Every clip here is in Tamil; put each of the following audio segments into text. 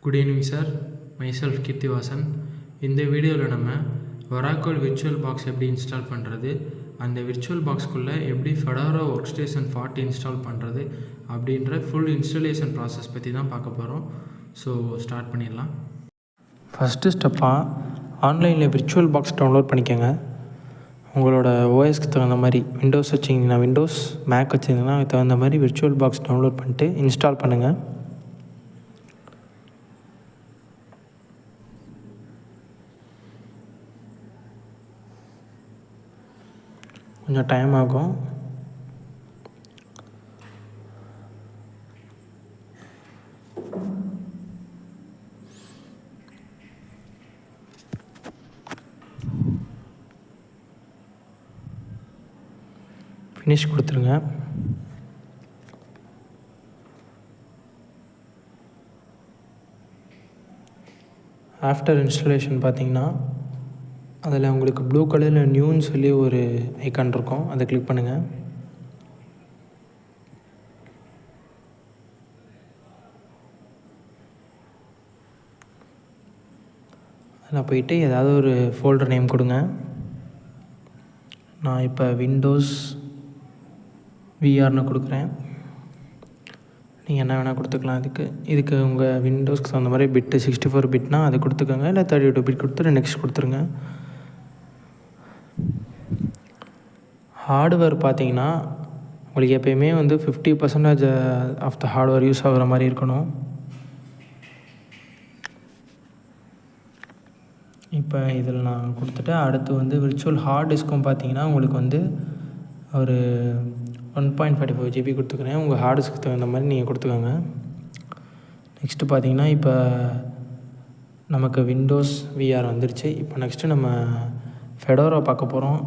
Good evening sir. Myself Keerthivasan. இந்த வீடியோவில் நம்ம Oracle விர்ச்சுவல் பாக்ஸ் எப்படி இன்ஸ்டால் பண்ணுறது, அந்த விர்ச்சுவல் பாக்ஸ்க்குள்ளே எப்படி ஃபெடோரா ஒர்க் ஸ்டேஷன் 40 இன்ஸ்டால் பண்ணுறது அப்படின்ற ஃபுல் இன்ஸ்டாலேஷன் ப்ராசஸ் பற்றி தான் பார்க்க போகிறோம். ஸோ ஸ்டார்ட் பண்ணிடலாம். ஃபஸ்ட்டு ஸ்டெப்பாக ஆன்லைனில் விர்ச்சுவல் பாக்ஸ் டவுன்லோட் பண்ணிக்கோங்க. உங்களோட ஓஎஸ்க்கு தகுந்த மாதிரி விண்டோஸ் வச்சிங்கன்னா விண்டோஸ், மேக் வச்சிங்கன்னா அதுக்கு தகுந்த மாதிரி விர்ச்சுவல் பாக்ஸ் டவுன்லோட் பண்ணிட்டு இன்ஸ்டால் பண்ணுங்கள். கொஞ்சம் டைம் ஆகும். ஃபினிஷ் கொடுத்துருங்க. ஆஃப்டர் இன்ஸ்டாலேஷன் பார்த்தீங்கன்னா அதில் உங்களுக்கு ப்ளூ கலரில் நியூன்னு சொல்லி ஒரு ஐக்கான் இருக்கும், அதை கிளிக் பண்ணுங்கள். அதில் போயிட்டு ஏதாவது ஒரு ஃபோல்டர் நேம் கொடுங்க. நான் இப்போ விண்டோஸ் விஆர்னு கொடுக்குறேன். நீங்கள் என்ன வேணால் கொடுத்துக்கலாம். இதுக்கு உங்கள் விண்டோஸ்க்கு தகுந்த மாதிரி பிட்டு 64 பிட்னால் அது கொடுத்துக்கோங்க, இல்லை 32 பிட் கொடுத்துட்டு நெக்ஸ்ட் கொடுத்துருங்க. ஹார்ட்வேர் பார்த்தீங்கன்னா உங்களுக்கு எப்போயுமே 50% ஆஃப் த ஹார்ட்வேர் யூஸ் ஆகிற மாதிரி இருக்கணும். இப்போ இதில் நான் கொடுத்துட்டு அடுத்து விர்ச்சுவல் ஹார்ட் டிஸ்க்கும் பார்த்தீங்கன்னா உங்களுக்கு ஒரு 1.55 GB கொடுத்துக்கிறேன். உங்கள் ஹார்ட் டிஸ்க்கு தகுந்த மாதிரி நீங்கள் கொடுத்துக்கோங்க. நெக்ஸ்ட்டு பார்த்தீங்கன்னா இப்போ நமக்கு விண்டோஸ் விஆர் வந்துருச்சு. இப்போ நெக்ஸ்ட்டு நம்ம ஃபெடோரா பார்க்க போகிறோம்.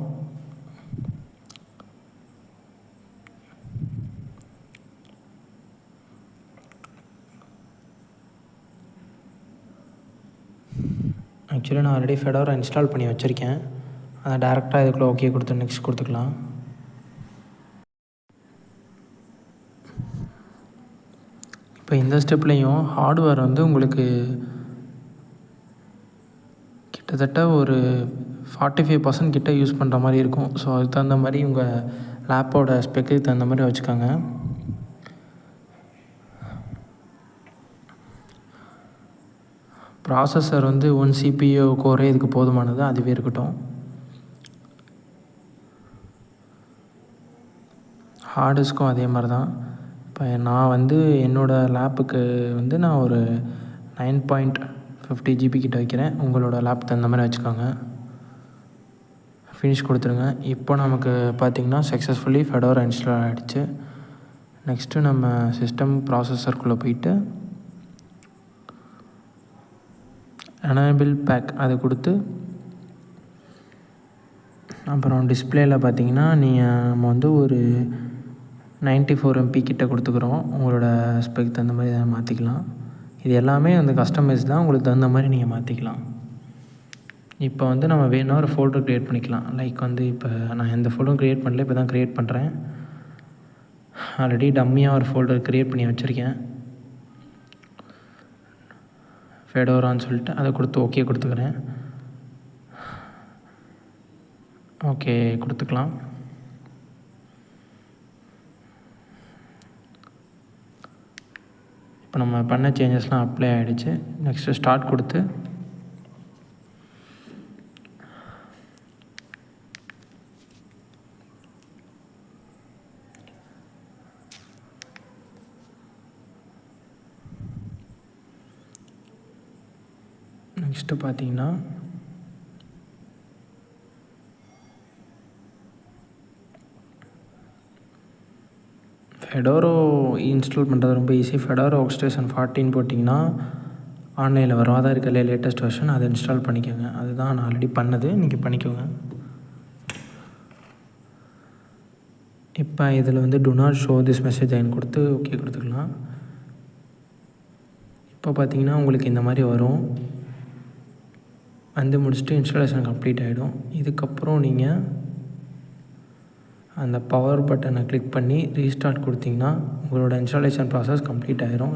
ஆக்சுவலி நான் ஆல்ரெடி ஃபெடோரா இன்ஸ்டால் பண்ணி வச்சுருக்கேன். அதை டேரெக்டாக இதுக்குள்ளே ஓகே கொடுத்து நெக்ஸ்ட் கொடுத்துக்கலாம். இப்போ இந்த ஸ்டெப்லேயும் ஹார்ட்வேர் உங்களுக்கு கிட்டத்தட்ட ஒரு 45% கிட்ட யூஸ் பண்ணுற மாதிரி இருக்கும். ஸோ அதுக்கு தகுந்த மாதிரி உங்கள் லேப்போட ஸ்பெக்குக்கு தகுந்த மாதிரி வச்சுக்கோங்க. ப்ராசஸர் 1 CPU கோரே இதுக்கு போதுமானது, அதுவே இருக்கட்டும். ஹார்ட் டிஸ்க்கும் அதே மாதிரி தான். இப்போ நான் என்னோடய லேப்புக்கு நான் ஒரு 9.50 GB கிட்ட வைக்கிறேன். உங்களோட லேப் தகுந்த மாதிரி வச்சுக்கோங்க. ஃபினிஷ் கொடுத்துருங்க. இப்போ நமக்கு பார்த்திங்கன்னா சக்ஸஸ்ஃபுல்லி ஃபெடோரா இன்ஸ்டால் ஆகிடுச்சு. நெக்ஸ்ட்டு நம்ம சிஸ்டம் ப்ராசஸருக்குள்ளே போயிட்டு எனேபிள் பேக் அதை கொடுத்து, அப்புறம் டிஸ்பிளேயில் பார்த்தீங்கன்னா நம்ம ஒரு 94 MB கிட்ட கொடுத்துக்குறோம். உங்களோட ஸ்பெக் தகுந்த மாதிரி அதை மாற்றிக்கலாம். இது எல்லாமே கஸ்டமைஸ் தான், உங்களுக்கு தகுந்த மாதிரி நீங்கள் மாற்றிக்கலாம். இப்போ நம்ம வேணும்னா ஒரு ஃபோல்டர் க்ரியேட் பண்ணிக்கலாம். லைக் இப்போ நான் எந்த ஃபோல்டரும் க்ரியேட் பண்ணல, இப்போ தான் க்ரியேட் பண்ணுறேன். ஆல்ரெடி டம்மியாக ஒரு ஃபோல்டர் க்ரியேட் பண்ணி வச்சுருக்கேன், ஃபெடோரான்னு சொல்லிட்டு. அதை கொடுத்து ஓகே கொடுத்துக்கிறேன். ஓகே கொடுத்துக்கலாம். இப்போ நம்ம பண்ண சேஞ்சஸ்லாம் அப்ளை ஆகிடுச்சு. நெக்ஸ்ட்டு ஸ்டார்ட் கொடுத்து நெக்ஸ்ட்டு பார்த்தீங்கன்னா ஃபெடோரா இன்ஸ்டால் பண்ணுறது ரொம்ப ஈஸி. ஃபெடோரா ஒர்க் ஸ்டேஷன் 14 போட்டிங்கன்னா ஆன்லைனில் வரும். அதான் இருக்கிற லேட்டஸ்ட் வெர்ஷன், அதை இன்ஸ்டால் பண்ணிக்கோங்க. அதுதான் நான் ஆல்ரெடி பண்ணது, நீங்கள் பண்ணிக்கோங்க. இப்போ இதில் do not show this message ஐன் கொடுத்து ஓகே கொடுத்துக்கலாம். இப்போ பார்த்தீங்கன்னா உங்களுக்கு இந்த மாதிரி வரும். முடிச்சுட்டு இன்ஸ்டாலேஷன் கம்ப்ளீட் ஆகிடும். இதுக்கப்புறம் நீங்கள் அந்த பவர் பட்டனை கிளிக் பண்ணி ரீஸ்டார்ட் கொடுத்தீங்கன்னா உங்களோட இன்ஸ்டாலேஷன் ப்ராசஸ் கம்ப்ளீட் ஆகிரும்.